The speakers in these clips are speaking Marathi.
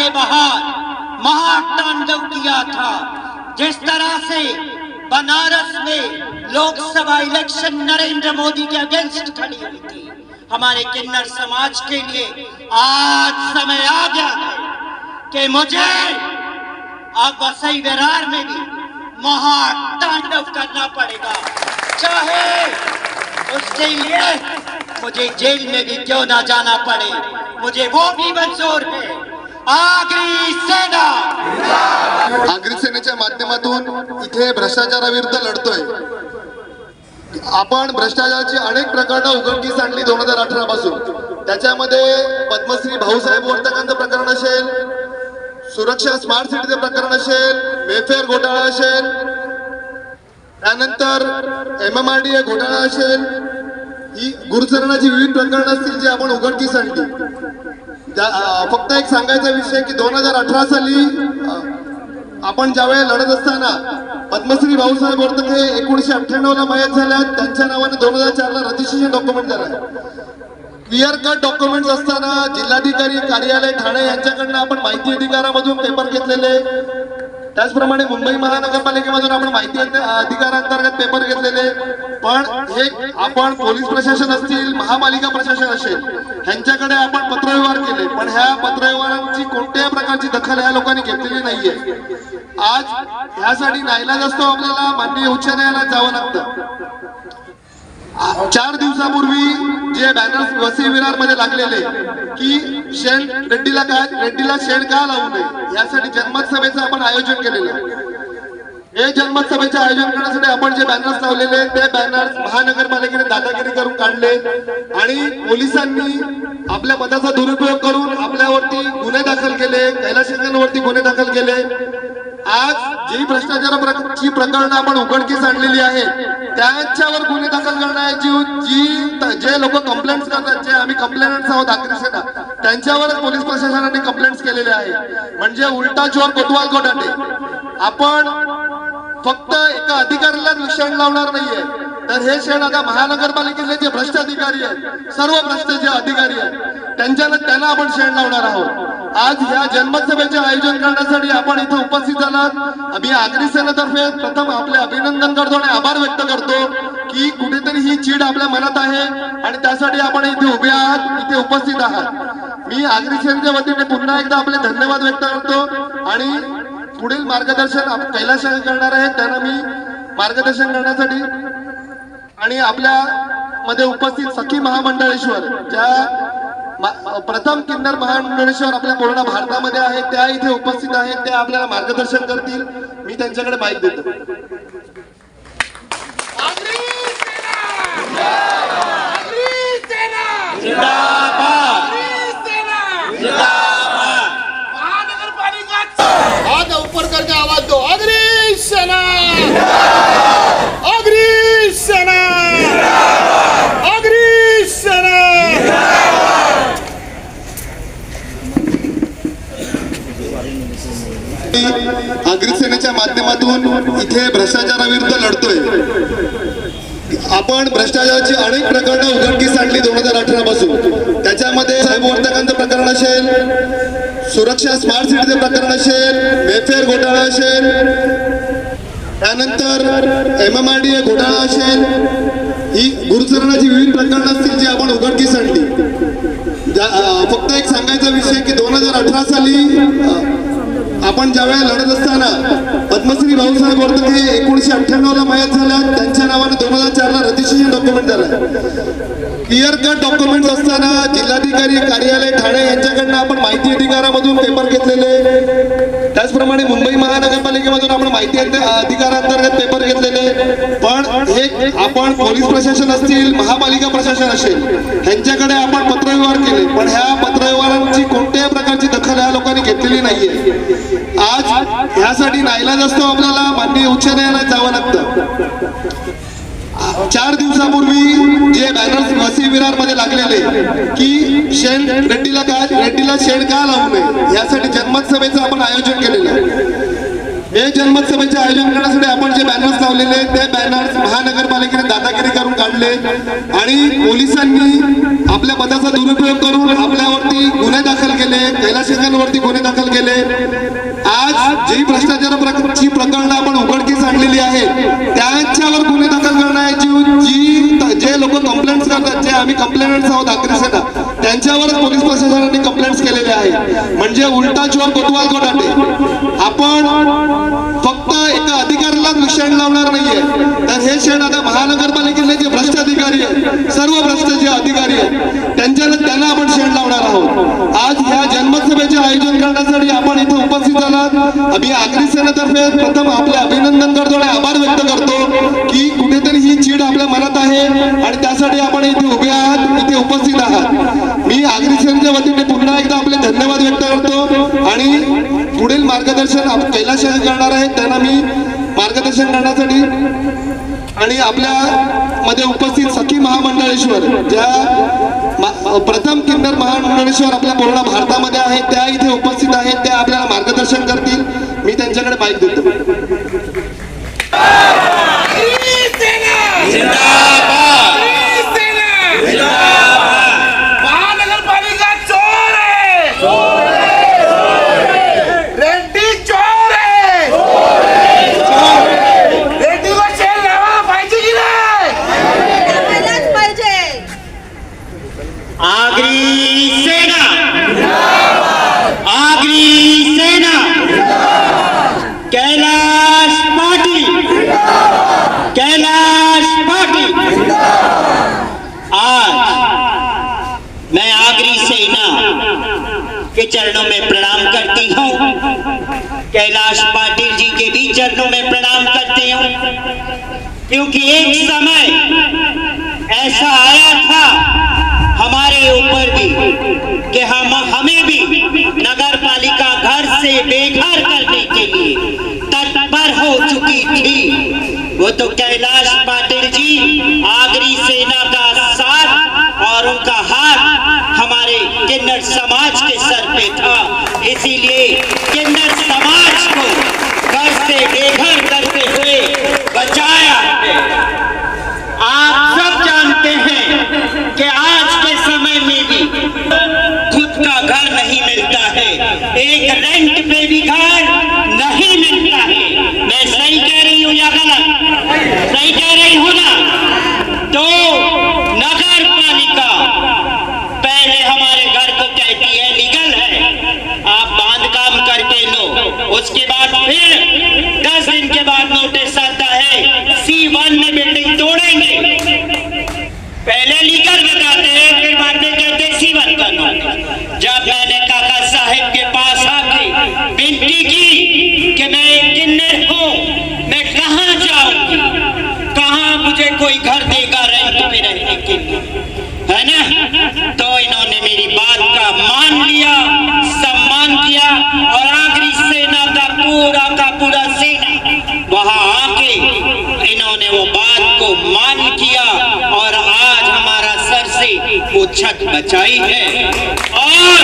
के बाहर महातांडव किया था। जिस तरह से बनारस में लोकसभा इलेक्शन नरेंद्र मोदी के अगेंस्ट खड़ी हुई थी हमारे किन्नर समाज के लिए, आज समय आ गया है कि मुझे अब वसई विरार में भी महातांडव करना पड़ेगा, चाहे उसके लिए मुझे जेल में भी क्यों ना जाना पड़े, मुझे वो भी मंजूर है। आगरी सेना, आगरी सेनेच्या माध्यमातून इथे भ्रष्टाचाराविरुद्ध लढतोय। आपण भ्रष्टाचाराची अनेक प्रकरणं उघडकीस आणली 2018 पासून। त्याच्यामध्ये पद्मश्री भाऊसाहेब वर्तकांचं प्रकरण असेल, सुरक्षा स्मार्ट सिटीचे प्रकरण असेल, वेफेअर घोटाळा असेल, त्यानंतर MMRDA घोटाळा असेल, ही गुरुचरणाची विविध प्रकरणं असतील जी आपण उघडकीस आणली। फक्त एक सांगायचा विषय की 2018 साली आपण ज्यावेळेस लढत असताना पद्मश्री भाऊसाहेब वर्तक हे 1998 ला मयत झाल्यात, त्यांच्या नावाने 2004 ला रजिस्ट्रेशन डॉक्युमेंट झालं। क्लिअर कट डॉक्युमेंट्स असताना जिल्हाधिकारी कार्यालय ठाणे यांच्याकडनं आपण माहिती अधिकारामधून पेपर घेतलेले, त्याचप्रमाणे मुंबई महानगरपालिकेमधून आपण माहिती अधिकारांतर्गत पेपर घेतलेले। पण हे आपण पोलीस प्रशासन असतील, महापालिका प्रशासन असेल, ह्यांच्याकडे आपण पत्रव्यवहार केले, पण ह्या पत्रव्यवहारांची कोणत्याही प्रकारची दखल ह्या लोकांनी घेतलेली नाहीये। आज ह्यासाठी नाईलाज असतो आपल्याला माननीय उच्च न्यायालयात जावं लागतं। 4 दिवसापूर्वी जे बॅनर्स वसई विरार मध्ये लागलेले की रेड्डीला शेण का लावू नये यासाठी जनमत सभेचं आपण आयोजन केलेलं आहे। हे जनमत सभेचे आयोजन करण्यासाठी आपण जे बॅनर्स लावलेले ते बॅनर्स महानगरपालिकेने दादागिरी करून काढले आणि पोलिसांनी आपल्या पदाचा दुरुपयोग करून आपल्यावरती गुन्हे दाखल केले, कैलाशंकरांवरती गुन्हे दाखल केले। आज जी भ्रष्टाचाराची प्रकरणं आपण उघडकीस आणलेली आहेत त्यांच्यावर गुन्हे दाखल करण्याची जे लोक कंप्लेंट्स करतात, जे आम्ही कंप्लेंट्स आहोत आगरी सेना, त्यांच्यावर पोलीस प्रशासनाने कंप्लेंट्स केलेले आहेत। म्हणजे उलटा चोर कोतवाल को डाटे। आपण फक्त एका अधिकाऱ्याला शेण लावणार नाहीये, तर हे शेण आता महानगरपालिकेचे जे भ्रष्ट अधिकारी आहेत, सर्व भ्रष्ट जे अधिकारी आहेत त्यांना आपण शेण लावणार आहोत। आज या जनमत सभेचे आयोजन करण्यासाठी आपण इथे उपस्थित झालात। आम्ही आगरी सेनेतर्फे प्रथम आपले अभिनंदन करतो आणि आभार व्यक्त करतो की कुठेतरी ही चीड आपल्या मनात आहे आणि त्यासाठी आपण इथे उभे आहात, इथे उपस्थित आहात। मी आगरी सेनेच्या वतीने पुन्हा एकदा आपले धन्यवाद व्यक्त करतो आणि पुढील मार्गदर्शन कैलाश करणार आहेत त्यांना मी मार्गदर्शन करण्यासाठी आणि आपल्या मध्ये उपस्थित सखी महामंडळेश्वर ज्या प्रथम किन्नर महामंडळेश्वर आपल्या पूर्ण भारतामध्ये आहेत त्या इथे उपस्थित आहेत, त्या आपल्याला मार्गदर्शन करतील। मी त्यांच्याकडे माईक देतो। हाथ ऊपर करके आवाज दो, आगरी सेना, आगरी सेना, आगरी सेना। आगरी सेनेच्या माध्यमातून इथे भ्रष्टाचाराविरुद्ध लढतोय। आपण भ्रष्टाचाराची अनेक प्रकरणं उघडकीस आणली 2018 पासून। त्याच्यामध्ये साहेब वर्तकांचं प्रकरण असेल, सुरक्षा स्मार्ट सिटीचे प्रकरण असेल, वेफेअर घोटाळा असेल, त्यानंतर MMRDA घोटाळा असेल, ही गुरुचरणाची विविध प्रकरणं असतील जी आपण उघडकीस आणली। फक्त एक सांगायचा विषय की 2018 साली आपण ज्यावेळेस लढत असताना पद्मश्री भाऊसाहेब वर्तक हे 1998 ला मयत झाल्यात, त्यांच्या नावाने 2004 ला रजिस्ट्रेशन डॉक्युमेंट झालं। क्लिअर कट डॉक्युमेंट्स असताना जिल्हाधिकारी कार्यालय ठाणे यांच्याकडनं आपण माहिती अधिकारामधून पेपर घेतलेले, त्याचप्रमाणे मुंबई महानगरपालिकेमधून आपण माहिती अधिकारांतर्गत पेपर घेतलेले। पण हे आपण पोलीस प्रशासन असतील, महापालिका प्रशासन असेल, ह्यांच्याकडे आपण पत्रव्यवहार केले, पण ह्या पत्रव्यवहारांची कोणत्याही प्रकारची दखल ह्या लोकांनी घेतलेली नाहीये। आज ह्यासाठी नाईलाज असतो आपल्याला माननीय उच्च न्यायालयात जावं लागतं। 4 दिवसापूर्वी जे बॅनर्स वसई विरार मध्ये लागलेले की रेड्डीला शेण का लावू नये यासाठी जनमत सभेचं आपण आयोजन केलेलं आहे। हे जनमत सभेचे आयोजन करण्यासाठी आपण जे बॅनर्स लावलेले ते बॅनर्स महानगरपालिकेने दादागिरी करून काढले आणि पोलिसांनी आपल्या पदाचा दुरुपयोग करून आपल्यावरती गुन्हे दाखल केले, कैलास शिंदेवरती गुन्हे दाखल केले. आज जी भ्रष्टाचाराची प्रकरणं आपण उघडकीस आणलेली आहेत त्यांच्यावर गुन्हे दाखल करण्याची जे लोक कंप्लेंट्स करतात, जे आम्ही कंप्लेंट्स आहोत आगरी सेना, त्यांच्यावरच पोलीस प्रशासनाने कंप्लेंट्स केलेले आहेत. म्हणजे उलटा चोर कोतवाल को डाटे. आपण फक्त एका अधिकाऱ्यालाच शेण लावणार नाहीये, तर हे शेण आता महानगरपालिकेतले जे भ्रष्ट अधिकारी आहेत, सर्व भ्रष्ट जे अधिकारी आहेत त्यांना आपण शेण लावणार आहोत. आज ह्या जन्मसभेचे आयोजन करण्यासाठी आपण इथे उपस्थित झालात. आम्ही आगरी सेनेतर्फे प्रथम आपले अभिनंदन करतो आणि आभार व्यक्त करतो की कुठेतरी ही चीड आपल्या मनात आहे आणि त्यासाठी आपण इथे उभे आहात, इथे उपस्थित आहात. मी आगरी सेनेच्या वतीने पुन्हा एकदा आपले धन्यवाद व्यक्त करतो आणि पुढील मार्गदर्शन कैलास करणार आहेत त्यांना मी मार्गदर्शन करण्यासाठी आणि आपल्या मध्ये उपस्थित सखी महामंडळेश्वर, ज्या प्रथम किन्नर महामंडळेश्वर आपल्या पूर्ण भारतामध्ये आहेत, त्या इथे उपस्थित आहेत, त्या आपल्याला मार्गदर्शन करतील. मी त्यांच्याकडे बाईक देतो. महानगरपालिका चोर आहे, रेड्डी चोर आहे, रेड्डीला शेण लावायला पाहिजे की नाही? पाहिजे. आगरी सेना, आगरी सेना, कैलाश पाटिल, कैलाश पाटिल. आज मैं आगरी सेना के चरणों में प्रणाम करती हूँ, कैलाश पाटिल जी के भी चरणों में प्रणाम करती हूँ, क्योंकि एक समय ऐसा आया था हमारे ऊपर भी कि हमें भी नगर पालिका घर से बेघर करने के लिए तत्पर हो चुकी थी. वो तो कैलाश पाटिल जी, आगरी सेना का साथ और उनका हाथ हमारे किन्नर समाज के सर पे था. इसीलिए किन्नर समाज को घर से बेघर करते हुए बचाया है. आप सब जानते हैं कि आज के समय में भी खुद का घर नहीं मिलता है, एक रेंट पे भी घर नहीं मिलता है. मैं सही कह रही हूँ या गलत? सही कह रही हूँ ना? तो नगर पालिका पहले हमारे घर को कहती है लीगल है, आप बांधकाम करके लो, उसके बाद फिर 10 दिन के बाद नोटिस आता है C1 में बिल्डिंग तोड़ेंगे. पहले लीगल बताते हैं, फिर बाद में कहते हैं C1 का नोटिस. जब मैंने काका साहब के पास आके विनती की कि मैं एक किन्नर हूँ, मैं कहाँ जाऊंगी, कहाँ मुझे कोई घर देगा रेंट पे रहने के लिए, है ना? तो इन्होंने मेरी बात का मान लिया, सम्मान किया और आगरी सेना का पूरा सेना वहां आके इन्होंने वो बात को मान किया और आज हमारा सर से वो छत बचाई है. और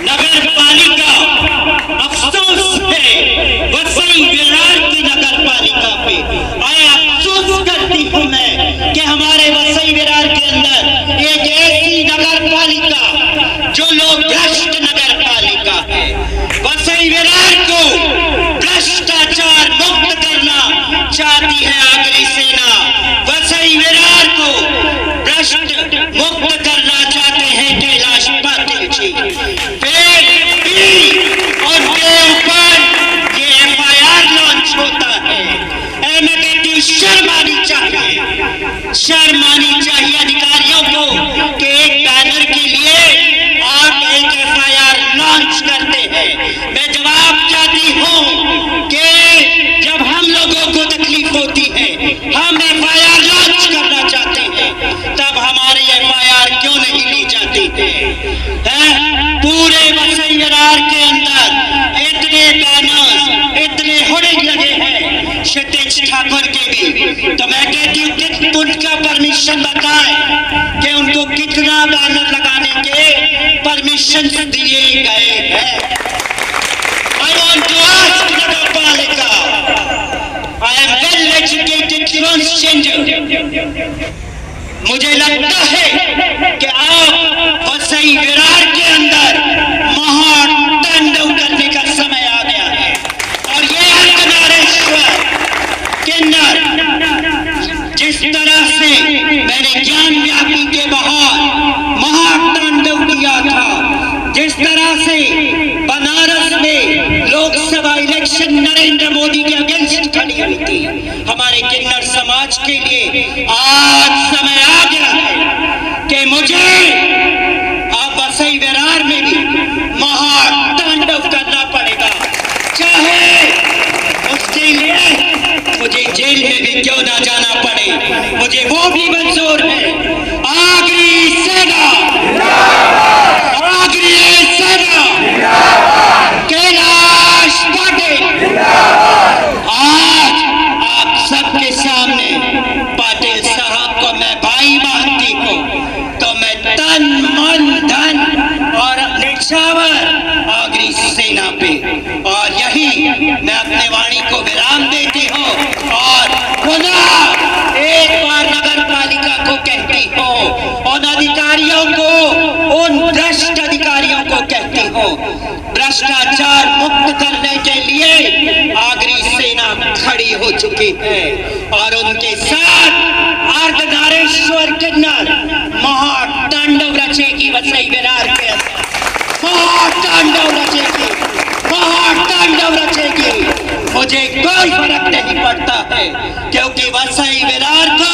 नगर पालिका, अफसोस है वसई विरार की नगर पालिका पे, अफसोस करती हूँ मैं कि हमारे वसई विरार के अंदर एक ऐसी नगर पालिका जो लोग भ्रष्ट नगर पालिका है. वसई विरार को भ्रष्टाचार मुक्त करना चाहती है आगरी सेना. वसई विरार को भ्रष्ट मुक्त करना चाहते हैं कैलाश पाटिल जी. फिर भी उनके ऊपर ये FIR लॉन्च होता है. मैं कहती हूँ शर्म आनी चाहिए, शर्म आनी चाहिए अधिकारियों को कि एक बैनर के लिए आप एक FIR लॉन्च करते हैं. मैं जवाब चाहती हूँ कि जब हम लोगों को तकलीफ होती है, हम FIR लॉन्च करना चाहते हैं, तब हमारी FIR क्यों नहीं ली जाती है? पूरे वसई विरार के अंदर इतने बैनर्स, इतने होर्डिंग लगे हैं क्षितिज ठाकुर के भी, तो मैं कहती हूँ उनका परमिशन बताएं कि उनको कितना बैनर लगाने के परमिशन दिए गए हैं. I want to ask Nagar Palika, I am well educated, मुझे लगता है कि आप वसई विरार के अंदर महातांडव करने का समय आ गया है और ये अर्धनारेश्वर किन्नर जिस तरह से मैंने ज्ञान व्यापी के बाहर महातांडव किया था, जिस तरह से बनारस में लोकसभा इलेक्शन नरेंद्र मोदी के अगेंस्ट खड़ी हुई थी हमारे किन्नर समाज के लिए, आज समय आ गया है कि मुझे अब वसई विरार में भी महातांडव करना पड़ेगा, चाहे उसके लिए मुझे जेल में भी क्यों ना जाना पड़े, मुझे वो भी मंजूर है। आगरी सेना, आगरी सेना, कैलाश पाटिल, आज आप सबके सामने पाटिल साहब को मैं भाई मानती हूँ, तो मैं तन मन धन और निछावर आगरी सेना पे, और यही मैं अपने वाणी को विराम देती हूँ और पुनः एक बार नगर पालिका को कहती हूँ, उन अधिकारियों को, उन भ्रष्ट अधिकारियों को कहती हूँ, भ्रष्टाचार मुक्त करने के लिए आगरी सेना खड़ी हो चुकी है और उनके साथ अर्धनारेश्वर किन्नर महातांडव रचेगी वसई विरार के अंदर, महातांडव रचेगी, महातांडव रचेगी। मुझे कोई फर्क नहीं पड़ता है क्योंकि वसई विरार को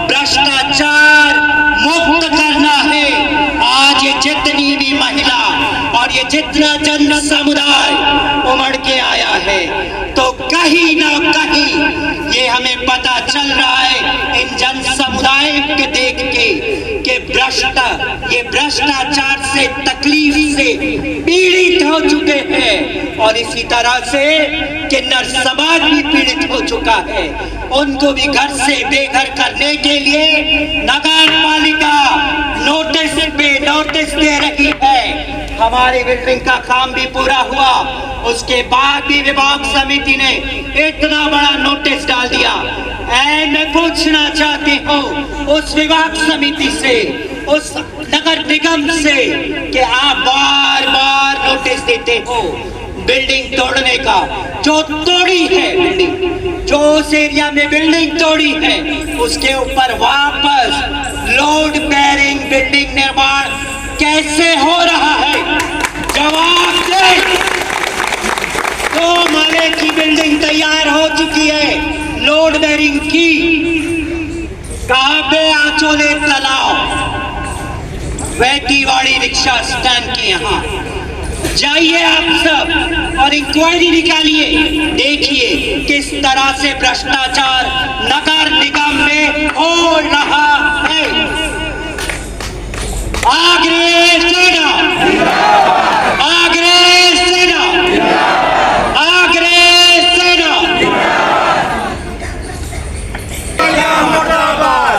भ्रष्टाचार मुक्त करना है। आज ये जितनी भी महिला और ये जितना जन समुदाय उमड़ के आया है, तो कहीं ना कहीं ये हमें पता चल रहा है इन जन समुदाय के देख के कि ये भ्रष्टाचार से, तकलीफ से पीड़ित हो चुके हैं और इसी तरह से किन्नर समाज भी पीड़ित हो चुका है। उनको भी घर से बेघर करने के लिए नगर पालिका नोटिस पे नोटिस दे रही है। हमारी बिल्डिंग का काम भी पूरा हुआ, उसके बाद भी विभाग समिति ने इतना बड़ा नोटिस डाल दिया। मैं पूछना चाहती हूँ उस विभाग समिति से, उस नगर निगम से कि आप बार बार नोटिस देते हो बिल्डिंग तोड़ने का, जो तोड़ी है बिल्डिंग, जो उस एरिया में बिल्डिंग तोड़ी है उसके ऊपर वापस लोड बेयरिंग बिल्डिंग निर्माण कैसे हो रहा है? जवाब दे। 2 माले की बिल्डिंग तैयार हो चुकी है लोड बेयरिंग की, कहां पे? आचोले तालाब, वैतीवाड़ी रिक्शा स्टैंड के यहाँ। जाइए आप सब और इंक्वायरी निकालिए, देखिए किस तरह से भ्रष्टाचार नगर निगम में हो रहा है। आगरी सेना, आगरी सेना, आगरी सेना।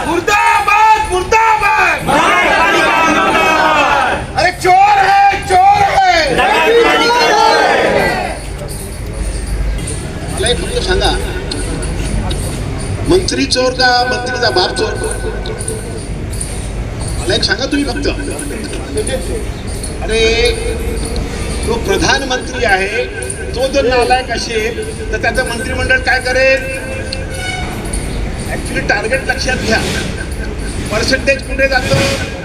मुर्दाबाद, मुर्दाबाद। अरे चोर है, चोर है। मला एक फक्त सांगा, मंत्री चोर का मंत्रीचा बाप चोर? मला एक सांगा तुम्ही फक्त. अरे तो प्रधानमंत्री आहे, तो जर नालायक असेल तर त्याचं मंत्रिमंडळ काय करेल? ऍक्च्युली टार्गेट लक्षात घ्या, पर्सेंटेज कुठे जातं?